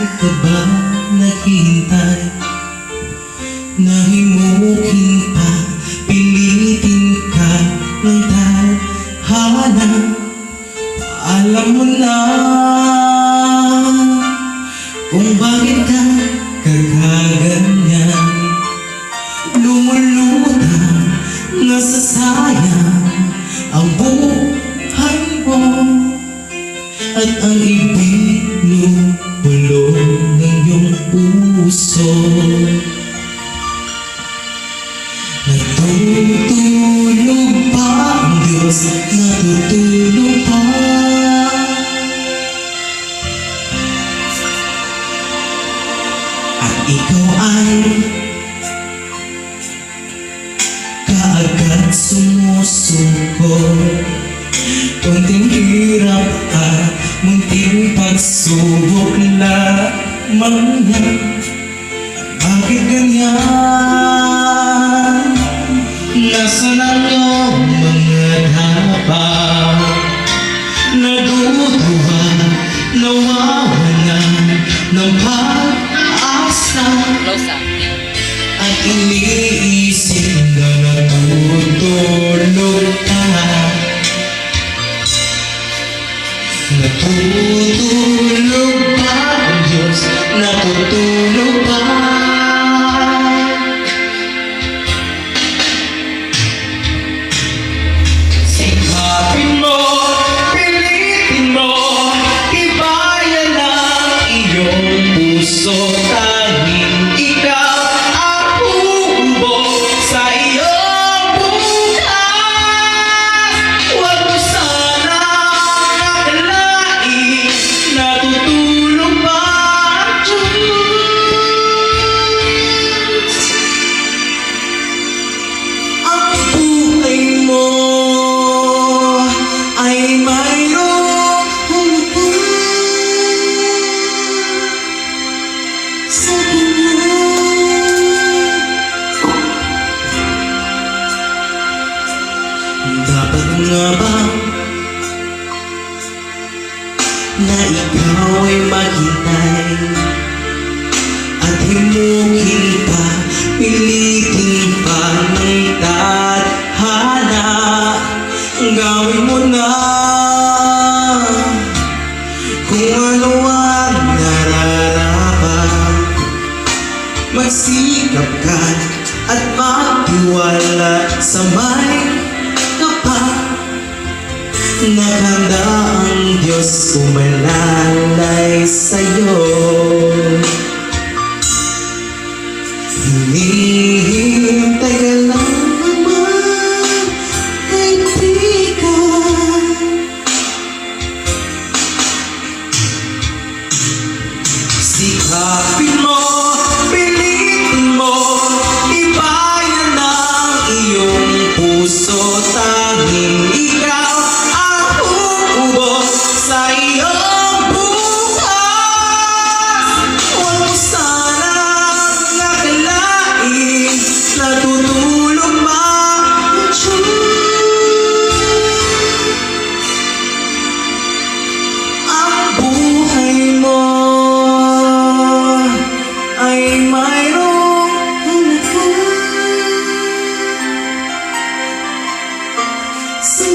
Bakit ka ba naghihintay? Nahimukin pa, pilitin ka ng tadhana. Alam mo na kung bakit ka kagaganyan. Lumulutang nasasayang ang buhay mo, at ang ibinubulong ng iyong puso. Natutulog pa ang Diyos, natutulog pa. At ikaw ay kaagad sumusuko. Kunting hirap at munting pagsubok lamang yan. Bakit ganyan? Nasaan ang iyong mga haba? Naduduwa, nawawalan ng pag-asa, at iniisip na natutulog ka. Natutulog ba ang Diyos? Natutulog ba? Sikapin mo, pilitin mo, tibayan ang iyong puso. Tanging ikaw ang hubog sa iyong bukas. Huwag mo sanang akalain, natutulog ba ang Diyos? Ang buhay mo ay mayroong halaga sa Kanya. Dapat nga ba na ikaw ay maghintay at himukin pa, pilitin pa ng tadhana? Gawin mo na kung ano ang nararapat. Magsikap ka at magtiwala sa may kapal. Naghanda ang Diyos umalalay sa'yo. Hinihintay ka lang naman, kaibigan. Sikapin mo, pilitin mo, tibayan ang iyong puso. Tanging ikaw ang hubog sa iyong bukas. Huwag mo sanang akalain, natutulog ba ang Diyos? Ang buhay mo ay mayroong halaga sa